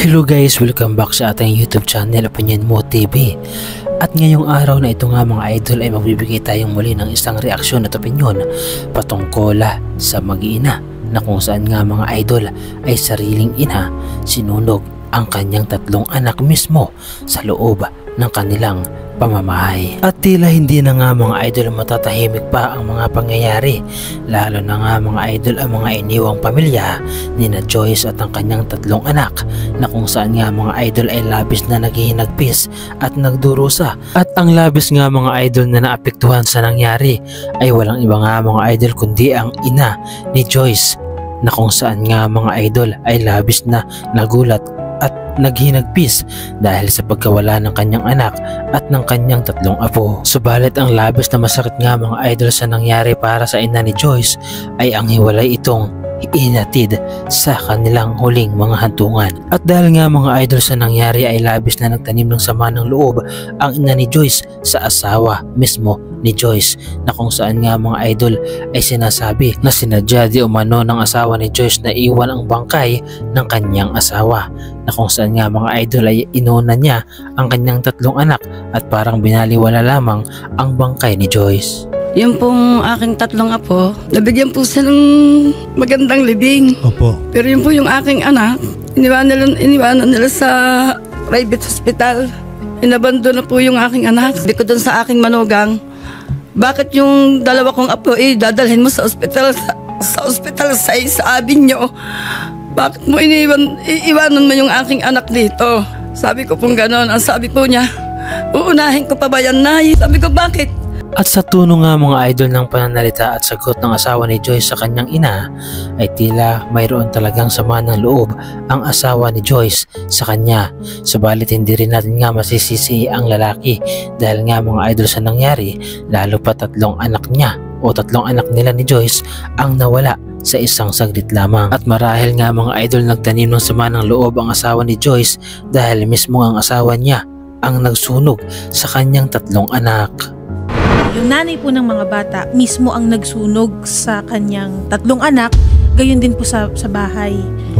Hello guys, welcome back sa ating YouTube channel Opinion Mo TV. At ngayong araw na ito nga mga idol ay magbibigay tayong muli ng isang reaksyon at opinyon patungkol sa mag-iina na kung saan nga mga idol ay sariling ina sinunog ang kanyang tatlong anak mismo sa loob ng kanilang pamamahay. At tila hindi na nga mga idol matatahimik pa ang mga pangyayari, lalo na nga mga idol ang mga iniwang pamilya ni na Joyce at ang kanyang tatlong anak na kung saan nga mga idol ay labis na naghihinagpis at nagdurusa. At ang labis nga mga idol na naapektuhan sa nangyari ay walang iba nga mga idol kundi ang ina ni Joyce na kung saan nga mga idol ay labis na nagulat at naghinagpis dahil sa pagkawala ng kanyang anak at ng kanyang tatlong apo. Subalit ang labis na masakit nga mga idol sa nangyari para sa ina ni Joyce ay ang hiwalay itong inatid sa kanilang huling mga hantungan. At dahil nga mga idol sa nangyari ay labis na nagtanim ng sama ng loob ang ina ni Joyce sa asawa mismo ni Joyce na kung saan nga mga idol ay sinasabi na sinadya di umano ng asawa ni Joyce na iwan ang bangkay ng kanyang asawa na kung saan nga mga idol ay inuna niya ang kanyang tatlong anak at parang binaliwala lamang ang bangkay ni Joyce. Yung pong aking tatlong apo, nabigyan po silang magandang libing. Opo. Pero yung po yung aking anak, iniwanan nila sa private hospital. Inabando na po yung aking anak. Sabi ko dun sa aking manugang, bakit yung dalawa kong apo dadalhin mo sa ospital sa sabi nyo? Bakit mo iiwanan mo yung aking anak dito? Sabi ko pong ganon. Ang sabi po niya, uunahin ko pa ba yan, Nay? Sabi ko, bakit? At sa tono nga mga idol ng pananalita at sagot ng asawa ni Joyce sa kanyang ina ay tila mayroon talagang sama ng loob ang asawa ni Joyce sa kanya. Subalit hindi rin natin nga masisisi ang lalaki dahil nga mga idol sa nangyari, lalo pa tatlong anak niya o tatlong anak nila ni Joyce ang nawala sa isang saglit lamang. At marahil nga mga idol nagtanim ng sama ng loob ang asawa ni Joyce dahil mismo ang asawa niya ang nagsunog sa kanyang tatlong anak. Yung nanay po ng mga bata mismo ang nagsunog sa kanyang tatlong anak, gayon din po sa bahay.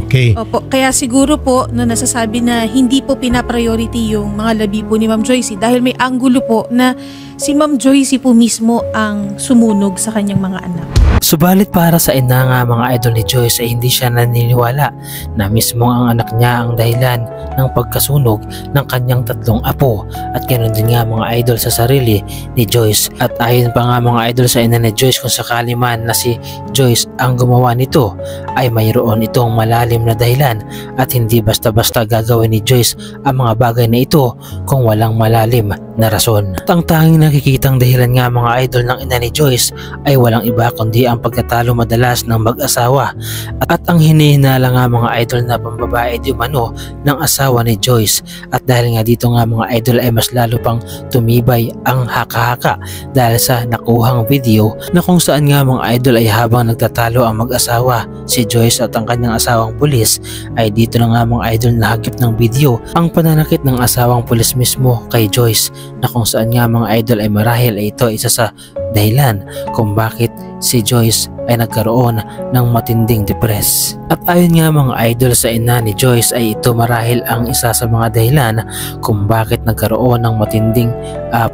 Okay. Opo, kaya siguro po no, nasasabi na hindi po pinapriority yung mga labi po ni Ma'am Joyce dahil may anggulo po na si Ma'am Joyce po mismo ang sumunog sa kanyang mga anak. Subalit para sa ina nga mga idol ni Joyce ay hindi siya naniniwala na mismo ang anak niya ang dahilan ng pagkasunog ng kanyang tatlong apo at ganoon din nga mga idol sa sarili ni Joyce. At ayon pa nga mga idol sa ina ni Joyce, kung sakali man na si Joyce ang gumawa nito ay mayroon itong malalim na dahilan at hindi basta-basta gagawin ni Joyce ang mga bagay na ito kung walang malalim na rason. At ang tanging nakikitang dahilan nga mga idol ng ina ni Joyce ay walang iba kundi ang pagkatalo madalas ng mag-asawa at ang hinihinala nga mga idol na pambabae di umano ng asawa ni Joyce. At dahil nga dito nga mga idol ay mas lalo pang tumibay ang haka-haka dahil sa nakuhang video na kung saan nga mga idol ay habang nagtatalo ang mag-asawa si Joyce at ang kanyang asawang pulis ay dito na nga mga idol nahagip ng video ang pananakit ng asawang pulis mismo kay Joyce na kung saan nga mga idol ay marahil ay ito isa sa dahilan kung bakit si Joyce ay nagkaroon ng matinding depress. At ayon nga mga idol sa ina ni Joyce ay ito marahil ang isa sa mga dahilan kung bakit nagkaroon ng matinding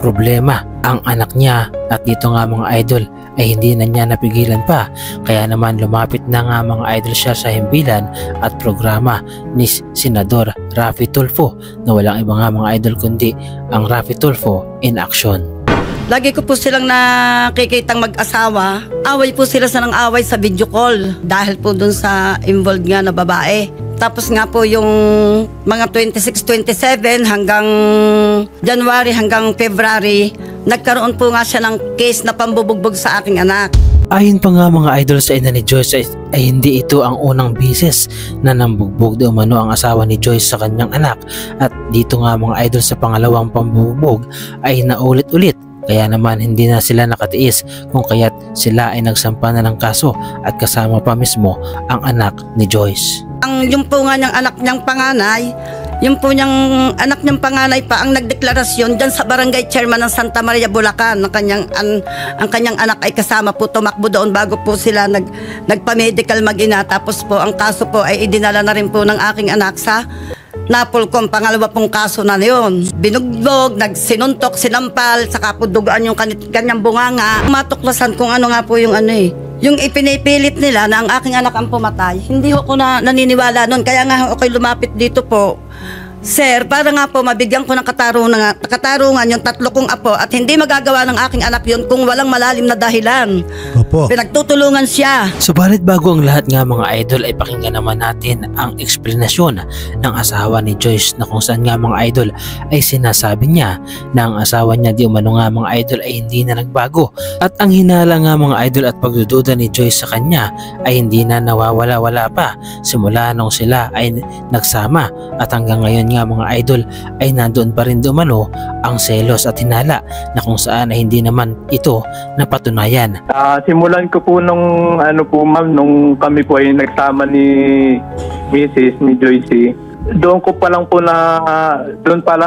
problema ang anak niya. At dito nga mga idol ay hindi na niya napigilan pa, kaya naman lumapit na nga mga idol siya sa himpilan at programa ni Senador Raffy Tulfo na walang iba nga mga idol kundi ang Raffy Tulfo in action. Lagi ko po silang nakikitang mag-asawa. Away po sila sa nang away sa video call dahil po dun sa involved nga na babae. Tapos nga po yung mga 26, 27 hanggang January hanggang February, nagkaroon po nga siya ng case na pambubugbog sa aking anak. Ayon pa nga mga idol sa ina ni Joyce ay hindi ito ang unang beses na nambugbog di umano ang asawa ni Joyce sa kanyang anak. At dito nga mga idol sa pangalawang pambubugbog ay naulit-ulit. Kaya naman hindi na sila nakatiis kung kaya't sila ay nagsampa na ng kaso at kasama pa mismo ang anak ni Joyce. Yung po nga niyang anak niyang panganay, yung po niyang anak niyang panganay pa ang nagdeklarasyon dyan sa barangay chairman ng Santa Maria, Bulacan na ang kanyang anak ay kasama po tumakbo doon bago po sila nagpa-medical mag-ina. Tapos po ang kaso po ay idinala na rin po ng aking anak sa napulkong pangalawa pong kaso na yun. Binugbog, nagsinuntok, sinampal, saka po dugaan yung kanyang bunganga. Matuklasan kung ano nga po yung yung ipinipilit nila na ang aking anak ang pumatay. Hindi ko na naniniwala nun. Kaya nga ako'y lumapit dito po. Sir, para nga po mabigyan ko ng katarungan yung 3 kong apo at hindi magagawa ng aking anak yun kung walang malalim na dahilan. Opo. Pinagtutulungan siya. Subalit bago ang lahat nga mga idol ay pakinggan naman natin ang eksplanasyon ng asawa ni Joyce na kung saan nga mga idol ay sinasabi niya na ang asawa niya di umano nga mga idol ay hindi na nagbago at ang hinala nga mga idol at pagdududa ni Joyce sa kanya ay hindi na nawawala-wala pa simula nung sila ay nagsama at hanggang ngayon nga mga idol ay nandoon pa rin di umano ang selos at hinala na kung saan ay hindi naman ito napatunayan. Simulan ko po nung ma'am, nung kami po ay nagsama ni Mrs. ni Joyce. Doon pa lang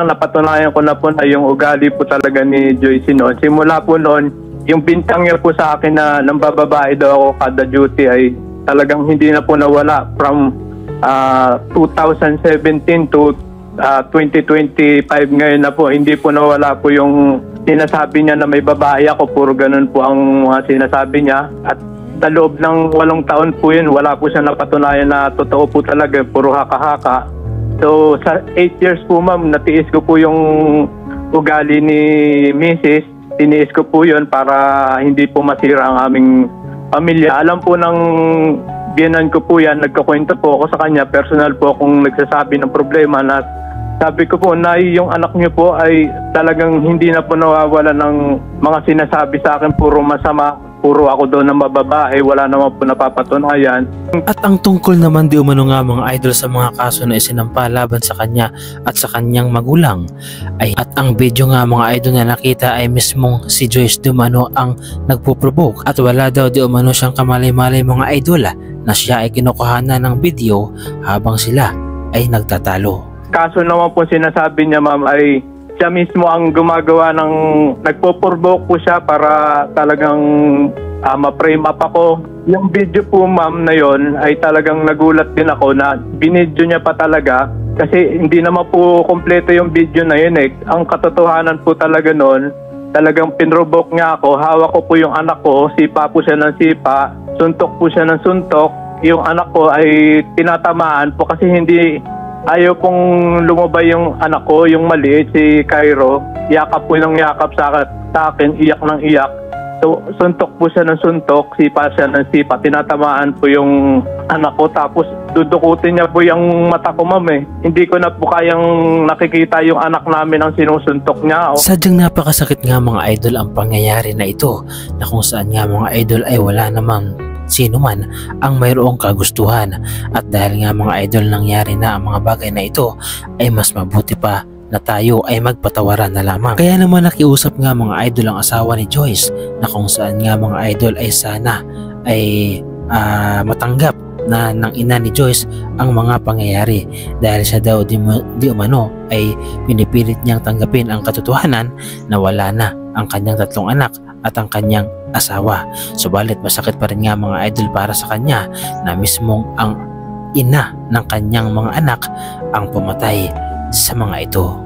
napatunayan ko na po na yung ugali po talaga ni Joyce noon. Simula po noon, yung bintang niya po sa akin na nang bababae daw ako kada duty ay talagang hindi na po nawala from 2017 to 2025 ngayon na po. Hindi po nawala po yung sinasabi niya na may babae ako. Puro ganun po ang mga sinasabi niya. At sa loob ng 8 taon po yun, wala po siya napatunayan na totoo po talaga. Puro haka-haka. So sa 8 years po ma'am, natiis ko po yung ugali ni Mrs. Tiniis ko po yun para hindi po masira ang aming pamilya. Alam po ng biyanan ko po yan, nagkakwento po ako sa kanya. Personal po akong nagsasabi ng problema na sabi ko po na yung anak niyo po ay talagang hindi na po nawawala ng mga sinasabi sa akin, puro masama, puro ako doon ng mababae, wala naman po napapatunayan. At ang tungkol naman di umano nga mga idol sa mga kaso na isinampa laban sa kanya at sa kanyang magulang ay at ang video nga mga idol na nakita ay mismong si Joyce di umano ang nagpo-provoke at wala daw di umano siyang kamalay-malay mga idol na siya ay kinukuhanan ng video habang sila ay nagtatalo. Kaso naman po sinasabi niya ma'am ay siya mismo ang gumagawa ng nagpo-provoke po siya para talagang ma-frame up ako. Yung video po ma'am na yon ay talagang nagulat din ako na binidyo niya pa talaga kasi hindi naman po kompleto yung video na yun eh. Ang katotohanan po talaga noon, talagang pinrovoke niya ako. Hawak ko po yung anak ko, sipa po siya ng sipa, suntok po siya ng suntok. Yung anak ko ay tinatamaan po kasi ayaw pong lumabay yung anak ko, yung maliit, si Cairo. Yakap po ng yakap sa akin, iyak ng iyak. So, suntok po siya ng suntok, sipa siya ng sipa. Tinatamaan po yung anak ko. Tapos, dudukutin niya po yung mata ko, ma'am eh. Hindi ko na po kayang nakikita yung anak namin ang sinusuntok niya. Sadyang napakasakit nga mga idol ang pangyayari na ito na kung saan nga mga idol ay wala namang sino man ang mayroong kagustuhan at dahil nga mga idol nangyari na ang mga bagay na ito ay mas mabuti pa na tayo ay magpatawaran na lamang. Kaya naman nakiusap nga mga idol ang asawa ni Joyce na kung saan nga mga idol ay sana ay matanggap na ng ina ni Joyce ang mga pangyayari dahil siya daw di umano ay pinipilit niyang tanggapin ang katotohanan na wala na ang kanyang 3 anak at ang kanyang asawa. Subalit masakit pa rin nga mga idol para sa kanya na mismong ang ina ng kanyang mga anak ang pumatay sa mga ito.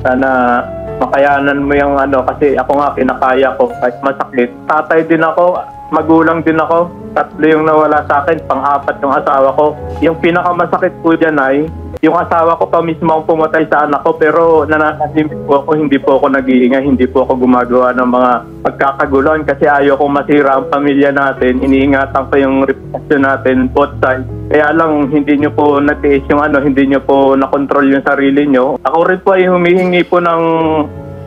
Sana makayanan mo yung kasi ako nga kinakaya ko kahit masakit. Tatay din ako, magulang din ako. 3 yung nawala sa akin, pang-4 yung asawa ko. Yung pinakamasakit po dyan ay yung asawa ko pa mismo ang pumatay sa anak ko pero nananahimik po ako, hindi po ako nag-iingay, hindi po ako gumagawa ng mga pagkakaguluhan kasi ayaw kong masira ang pamilya natin. Iniingatan ko yung reputasyon natin, both sides. Kaya lang hindi nyo po natiis yung hindi nyo po nakontrol yung sarili nyo. Ako rin po ay humihingi po ng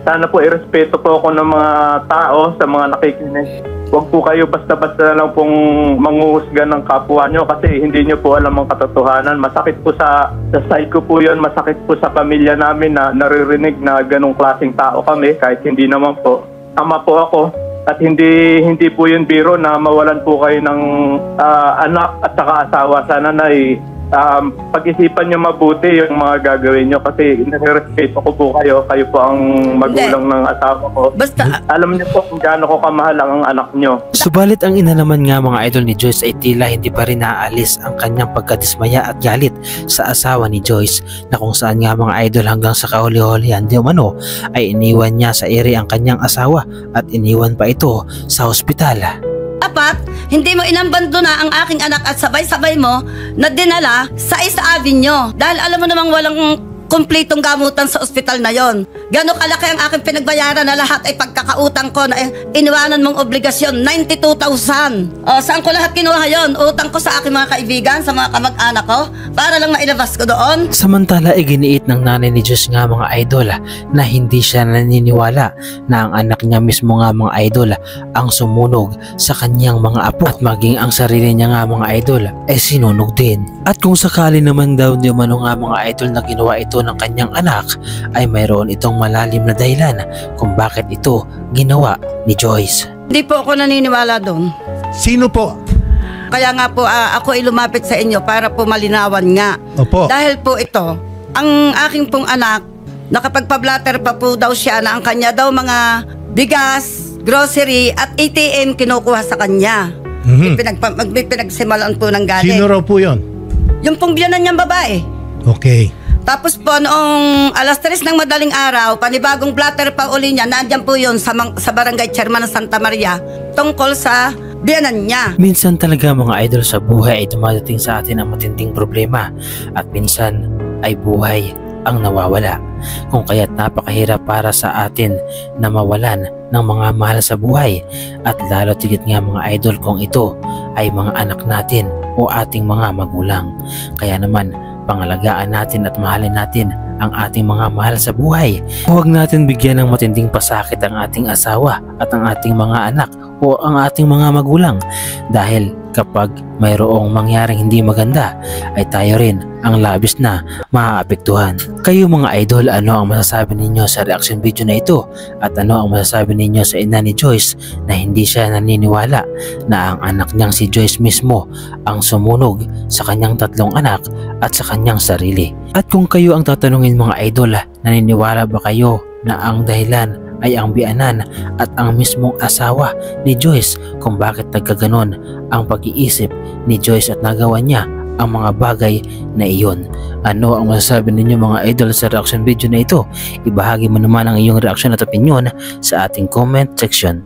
sana po irespeto po ako ng mga tao sa mga nakikinig. Huwag po kayo basta-basta na lang pong manghuhusga ng kapwa nyo kasi hindi nyo po alam ang katotohanan. Masakit po sa side ko po yun, masakit po sa pamilya namin na naririnig na ganong klaseng tao kami kahit hindi naman po. Tama po ako at hindi po yun biro na mawalan po kayo ng anak at saka asawa. Sana na pag-isipan nyo mabuti yung mga gagawin nyo kasi nire-respeto ko po kayo. Kayo po ang magulang ng asawa ko. Basta, Alam niyo po kung gaano ko kamahal ang anak nyo. Subalit ang ina naman nga mga idol ni Joyce ay tila hindi pa rin naaalis ang kanyang pagkadismaya at galit sa asawa ni Joyce, na kung saan nga mga idol hanggang sa kahuli-hulihan di umano ay iniwan niya sa ere ang kanyang asawa at iniwan pa ito sa ospital. dapat, hindi mo inambando na ang aking anak at sabay-sabay mo na dinala sa Isa Avenue. Dahil alam mo namang walang kumpletong gamutan sa ospital na yon. Gano'ng kalaki ang aking pinagbayaran na lahat ay pagkakautang ko na iniwanan mong obligasyon, 92,000. O, saan ko lahat kinuha yon? Utang ko sa aking mga kaibigan, sa mga kamag-anak ko, para lang mailabas ko doon. Samantala iginiit ng nanay ni Joyce nga mga idol na hindi siya naniniwala na ang anak niya mismo nga mga idol ang sumunog sa kanyang mga apo at maging ang sarili niya nga mga idol ay sinunog din. At kung sakali naman daw di umano nga mga idol na ginawa ito ng kanyang anak ay mayroon itong malalim na dahilan kung bakit ito ginawa ni Joyce. Hindi po ako naniniwala doon. Sino po? Kaya nga po ako ay lumapit sa inyo para po malinawan nga. Opo. Dahil po ito, ang aking pong anak, nakapagpa-blatter pa po daw siya na ang kanya daw mga bigas, grocery at ATM kinukuha sa kanya. Pinagsimalaan po ng galing. Sino raw po yun? Yung pong biyanan niyang babae. Okay. Tapos po noong alas 3 ng madaling araw, panibagong blatter pa uli niya, nandiyan po yun sa barangay chairman ng Santa Maria tungkol sa biyanan niya. Minsan talaga mga idol sa buhay ay dumadating sa atin ang matinding problema at minsan ay buhay ang nawawala. Kung kaya't napakahirap para sa atin na mawalan ng mga mahal sa buhay at lalo tigit nga mga idol kung ito ay mga anak natin o ating mga magulang. Kaya naman pangalagaan natin at mahalin natin ang ating mga mahal sa buhay. Huwag natin bigyan ng matinding pasakit ang ating asawa at ang ating mga anak o ang ating mga magulang dahil kapag mayroong mangyaring hindi maganda ay tayo rin ang labis na maaapektuhan. Kayo mga idol, ano ang masasabi ninyo sa reaction video na ito? At ano ang masasabi ninyo sa ina ni Joyce na hindi siya naniniwala na ang anak niyang si Joyce mismo ang sumunog sa kanyang 3 anak at sa kanyang sarili? At kung kayo ang tatanungin mga idol, naniniwala ba kayo na ang dahilan ay ang biyanan at ang mismong asawa ni Joyce kung bakit nagkaganon ang pag-iisip ni Joyce at nagawa niya ang mga bagay na iyon? Ano ang masasabi ninyo mga idol sa reaction video na ito? Ibahagi mo naman ang iyong reaction at opinion sa ating comment section.